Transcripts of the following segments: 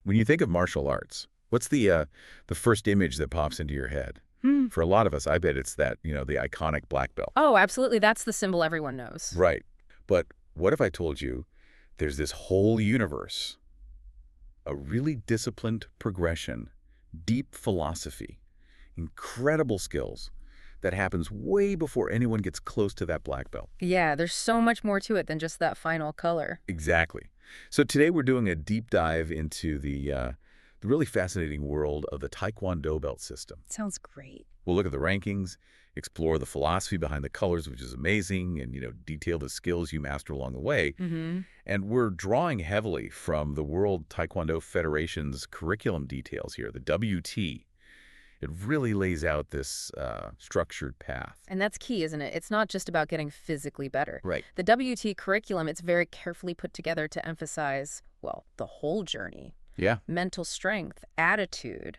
When you think of martial arts, what's the first image that pops into your head? Hmm. For a lot of us, I bet it's that, the iconic black belt. Oh, absolutely. That's the symbol everyone knows. Right. But what if I told you there's this whole universe, a really disciplined progression, deep philosophy, incredible skills that happens way before anyone gets close to that black belt? Yeah, there's so much more to it than just that final color. Exactly. So today we're doing a deep dive into the really fascinating world of the Taekwondo belt system. Sounds great. We'll look at the rankings, explore the philosophy behind the colors, which is amazing, and, detail the skills you master along the way. Mm-hmm. And we're drawing heavily from the World Taekwondo Federation's curriculum details here, the WT. It really lays out this structured path. And that's key, isn't it? It's not just about getting physically better. Right. The WT curriculum, it's very carefully put together to emphasize, well, the whole journey. Yeah. Mental strength, attitude,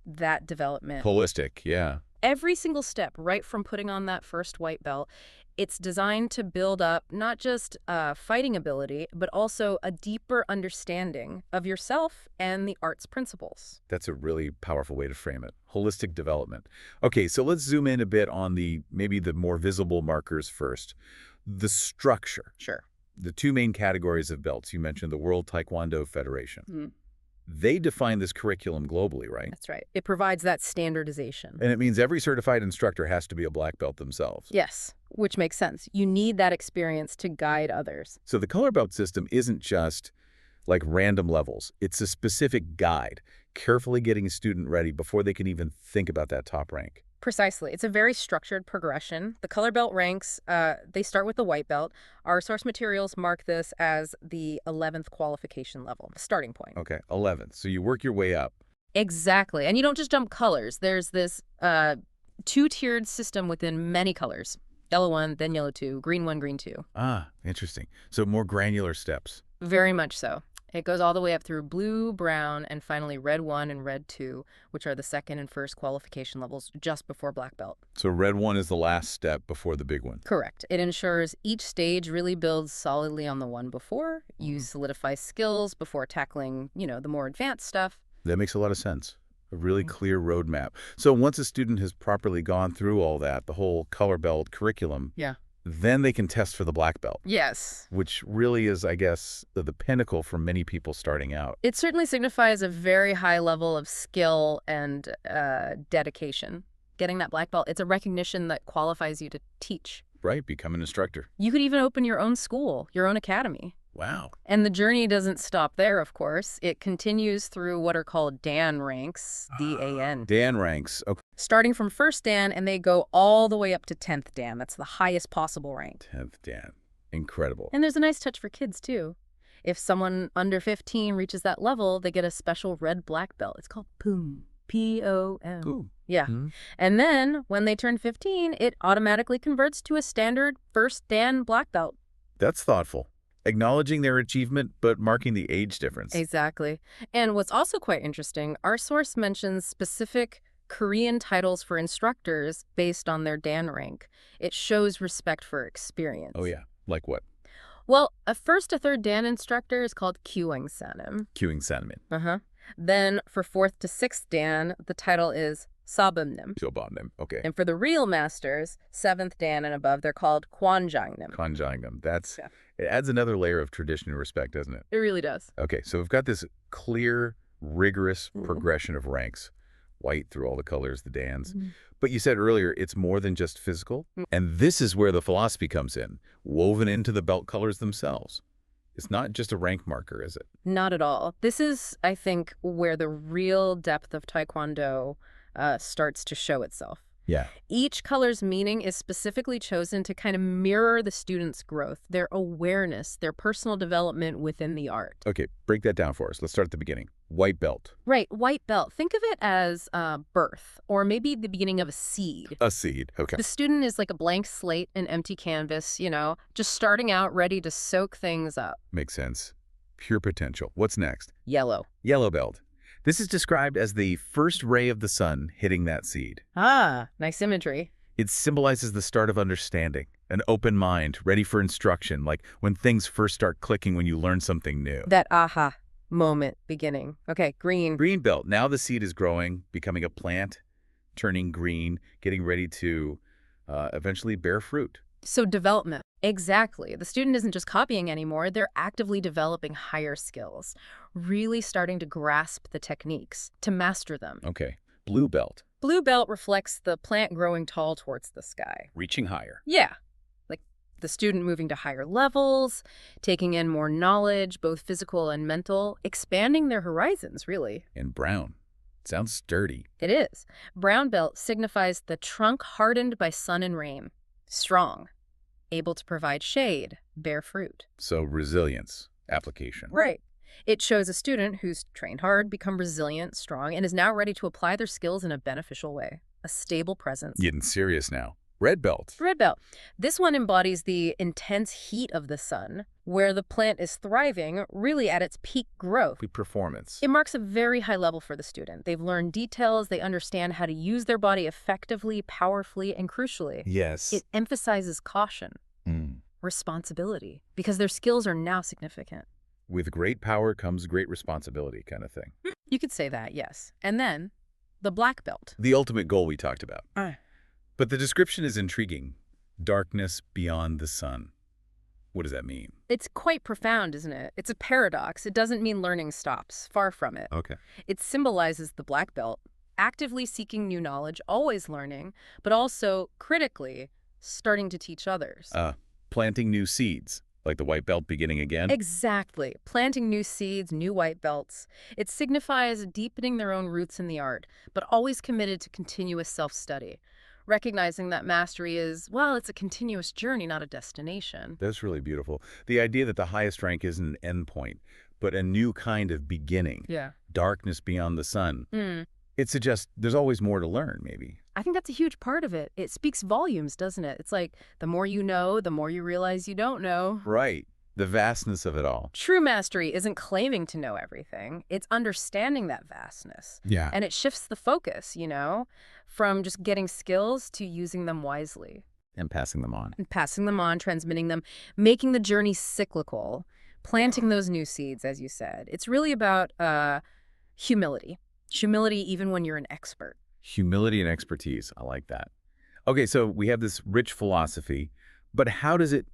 that development. Holistic, yeah. Every single step, right from putting on that first white belt, it's designed to build up not just fighting ability, but also a deeper understanding of yourself and the art's principles. That's a really powerful way to frame it. Holistic development. Okay, so let's zoom in a bit on maybe the more visible markers first. The structure. Sure. The two main categories of belts. You mentioned the World Taekwondo Federation. Mm. They define this curriculum globally, right? That's right. It provides that standardization. And it means every certified instructor has to be a black belt themselves. Yes, which makes sense. You need that experience to guide others. So the color belt system isn't just like random levels. It's a specific guide, carefully getting a student ready before they can even think about that top rank. Precisely. It's a very structured progression. The color belt ranks, they start with the white belt. Our source materials mark this as the 11th qualification level, starting point. Okay, 11th. So you work your way up. Exactly. And you don't just jump colors. There's this two-tiered system within many colors. Yellow 1, then yellow 2, green 1, green 2. Ah, interesting. So more granular steps. Very much so. It goes all the way up through blue, brown, and finally red 1 and red 2, which are the second and first qualification levels just before black belt. So red 1 is the last step before the big one. Correct. It ensures each stage really builds solidly on the one before. You solidify skills before tackling, the more advanced stuff. That makes a lot of sense. A really clear roadmap. So once a student has properly gone through all that, the whole color belt curriculum, Yeah. then they can test for the black belt. Yes. Which really is, I guess, the pinnacle for many people starting out. It certainly signifies a very high level of skill and dedication. Getting that black belt, it's a recognition that qualifies you to teach. Right, become an instructor. You could even open your own school, your own academy. Wow. And the journey doesn't stop there, of course. It continues through what are called Dan ranks, D-A-N. Dan ranks. Okay. Starting from first Dan, and they go all the way up to 10th Dan. That's the highest possible rank. 10th Dan. Incredible. And there's a nice touch for kids, too. If someone under 15 reaches that level, they get a special red-black belt. It's called POM. P-O-M. Ooh. Yeah. Hmm. And then, when they turn 15, it automatically converts to a standard first Dan black belt. That's thoughtful. Acknowledging their achievement, but marking the age difference. Exactly. And what's also quite interesting, our source mentions specific Korean titles for instructors based on their Dan rank. It shows respect for experience. Oh, yeah. Like what? Well, a first to third Dan instructor is called Kyueng-sanim. Cueing sentiment. Then for fourth to sixth Dan, the title is Sabumnim. Jobamnim. Okay. And for the real masters, seventh Dan and above, they're called Kwanjangnim. Conjunct That's Yeah. It adds another layer of tradition and respect, doesn't it? It really does. Okay, so we've got this clear, rigorous progression of ranks. White through all the colors, the Dans. But you said earlier, it's more than just physical. And this is where the philosophy comes in, woven into the belt colors themselves. It's not just a rank marker, is it? Not at all. This is, I think, where the real depth of Taekwondo starts to show itself. Yeah. Each color's meaning is specifically chosen to kind of mirror the student's growth, their awareness, their personal development within the art. Okay, break that down for us. Let's start at the beginning. White belt. Right, white belt. Think of it as birth, or maybe the beginning of a seed. A seed. Okay. The student is like a blank slate, an empty canvas, just starting out ready to soak things up. Makes sense. Pure potential. What's next? Yellow. Yellow belt. This is described as the first ray of the sun hitting that seed. Ah, nice imagery. It symbolizes the start of understanding, an open mind, ready for instruction, like when things first start clicking when you learn something new. That aha moment beginning. Okay, green. Green belt. Now the seed is growing, becoming a plant, turning green, getting ready to eventually bear fruit. So development. Exactly. The student isn't just copying anymore, they're actively developing higher skills, really starting to grasp the techniques, to master them. Okay. Blue belt. Blue belt reflects the plant growing tall towards the sky. Reaching higher. Yeah, like the student moving to higher levels, taking in more knowledge, both physical and mental, expanding their horizons, really. And brown. Sounds sturdy. It is. Brown belt signifies the trunk hardened by sun and rain. Strong. Able to provide shade, bear fruit. So resilience, application. Right. It shows a student who's trained hard, become resilient, strong, and is now ready to apply their skills in a beneficial way. A stable presence. Getting serious now. Red belt. Red belt. This one embodies the intense heat of the sun, where the plant is thriving, really at its peak growth. Peak performance. It marks a very high level for the student. They've learned details, they understand how to use their body effectively, powerfully, and crucially. Yes. It emphasizes caution, responsibility, because their skills are now significant. With great power comes great responsibility kind of thing. You could say that, yes. And then, the black belt. The ultimate goal we talked about. But the description is intriguing. Darkness beyond the sun. What does that mean? It's quite profound, isn't it? It's a paradox. It doesn't mean learning stops. Far from it. Okay. It symbolizes the black belt, actively seeking new knowledge, always learning, but also, critically, starting to teach others. Planting new seeds, like the white belt beginning again? Exactly. Planting new seeds, new white belts. It signifies deepening their own roots in the art, but always committed to continuous self-study. Recognizing that mastery is, well, it's a continuous journey, not a destination. That's really beautiful. The idea that the highest rank isn't an end point, but a new kind of beginning. Yeah. Darkness beyond the sun. It suggests there's always more to learn, maybe. I think that's a huge part of it. It speaks volumes, doesn't it? It's like the more you know, the more you realize you don't know. Right. The vastness of it all. True mastery isn't claiming to know everything. It's understanding that vastness. Yeah. And it shifts the focus, from just getting skills to using them wisely. And passing them on. And passing them on, transmitting them, making the journey cyclical, planting those new seeds, as you said. It's really about humility. Humility even when you're an expert. Humility and expertise. I like that. Okay, so we have this rich philosophy, but how does it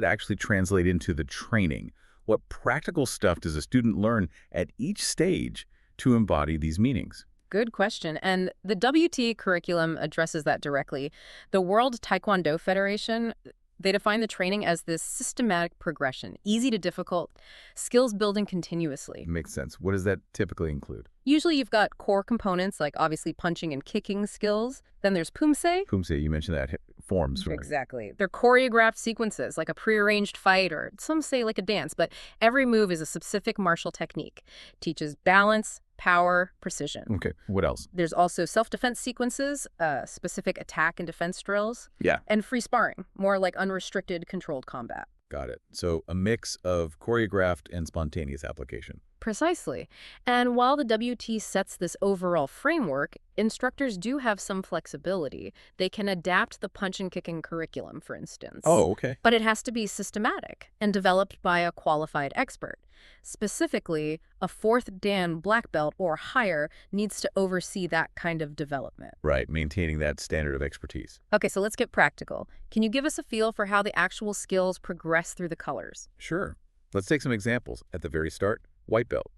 actually translate into the training? What practical stuff does a student learn at each stage to embody these meanings? Good question. And the WT curriculum addresses that directly. The World Taekwondo Federation, they define the training as this systematic progression, easy to difficult, skills building continuously. Makes sense. What does that typically include? Usually you've got core components like obviously punching and kicking skills. Then there's pumse. Pumse, you mentioned that. Forms. Right? Exactly. They're choreographed sequences like a prearranged fight or some say like a dance, but every move is a specific martial technique. Teaches balance, power, precision. Okay. What else? There's also self-defense sequences, specific attack and defense drills. Yeah. And free sparring, more like unrestricted controlled combat. Got it. So a mix of choreographed and spontaneous application. Precisely. And while the WT sets this overall framework, instructors do have some flexibility. They can adapt the punch and kicking curriculum, for instance. Oh, okay. But it has to be systematic and developed by a qualified expert. Specifically, a 4th Dan black belt or higher needs to oversee that kind of development. Right, maintaining that standard of expertise. Okay, so let's get practical. Can you give us a feel for how the actual skills progress through the colors? Sure. Let's take some examples. At the very start, white belt.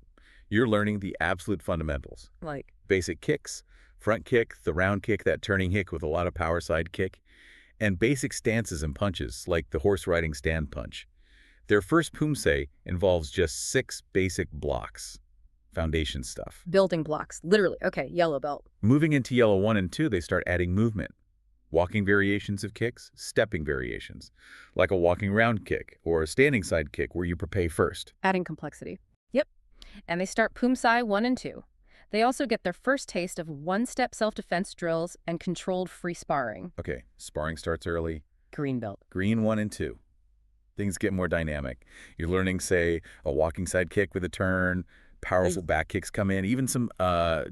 You're learning the absolute fundamentals. Like? Basic kicks, front kick, the round kick, that turning kick with a lot of power side kick, and basic stances and punches, like the horse riding stand punch. Their first pumse involves just 6 basic blocks. Foundation stuff. Building blocks, literally. Okay, yellow belt. Moving into yellow 1 and 2, they start adding movement. Walking variations of kicks, stepping variations, like a walking round kick or a standing side kick where you prepare first. Adding complexity. Yep. And they start Pumsai 1 and 2. They also get their first taste of one-step self-defense drills and controlled free sparring. Okay, sparring starts early. Green belt. Green 1 and 2. Things get more dynamic. You're learning, say, a walking side kick with a turn, Powerful back kicks come in, even some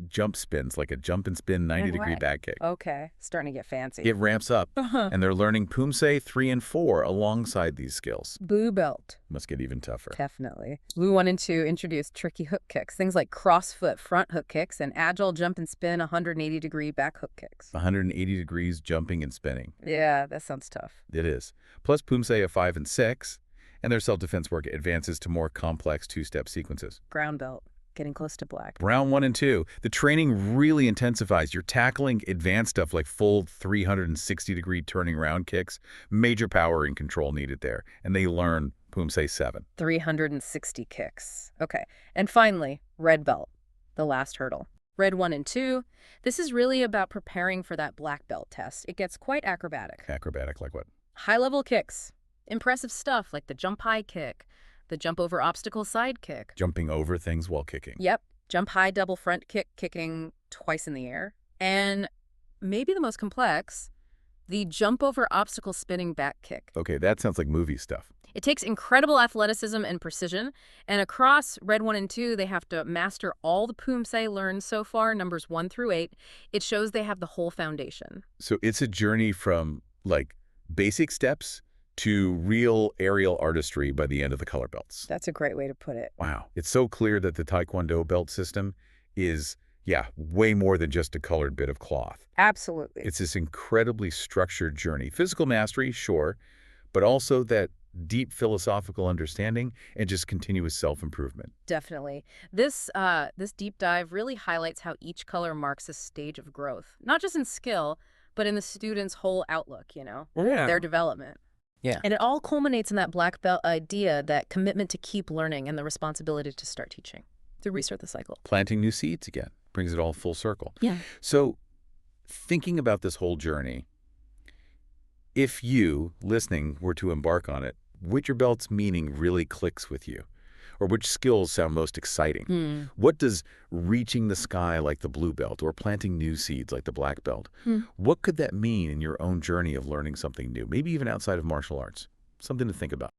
jump spins, like a jump and spin 90-degree back kick. Okay, starting to get fancy. It ramps up, and they're learning Pumse 3 and 4 alongside these skills. Blue belt. Must get even tougher. Definitely. Blue 1 and 2 introduced tricky hook kicks, things like cross-foot front hook kicks and agile jump and spin 180-degree back hook kicks. 180 degrees jumping and spinning. Yeah, that sounds tough. It is. Plus Pumse 5 and 6, and their self-defense work advances to more complex two-step sequences. Brown belt. Getting close to black. Brown 1 and 2. The training really intensifies. You're tackling advanced stuff like full 360-degree turning round kicks. Major power and control needed there. And they learn Pumse 7. 360 kicks. Okay. And finally, red belt. The last hurdle. Red 1 and 2. This is really about preparing for that black belt test. It gets quite acrobatic. Acrobatic like what? High-level kicks. Impressive stuff like the jump high kick, the jump over obstacle side kick. Jumping over things while kicking. Yep. Jump high double front kick, kicking twice in the air. And maybe the most complex, the jump over obstacle spinning back kick. Okay, that sounds like movie stuff. It takes incredible athleticism and precision. And across Red 1 and 2, they have to master all the Pumse learned so far, numbers 1 through 8. It shows they have the whole foundation. So it's a journey from, like, basic steps to real aerial artistry by the end of the color belts. That's a great way to put it. Wow. It's so clear that the Taekwondo belt system is, way more than just a colored bit of cloth. Absolutely. It's this incredibly structured journey. Physical mastery, sure, but also that deep philosophical understanding and just continuous self-improvement. Definitely. This deep dive really highlights how each color marks a stage of growth, not just in skill, but in the student's whole outlook, their development. Yeah. And it all culminates in that black belt idea, that commitment to keep learning and the responsibility to start teaching, to restart the cycle. Planting new seeds again brings it all full circle. Yeah. So thinking about this whole journey, if you, listening, were to embark on it, which your belt's meaning really clicks with you? Or which skills sound most exciting? What does reaching the sky like the blue belt or planting new seeds like the black belt, what could that mean in your own journey of learning something new, maybe even outside of martial arts? Something to think about.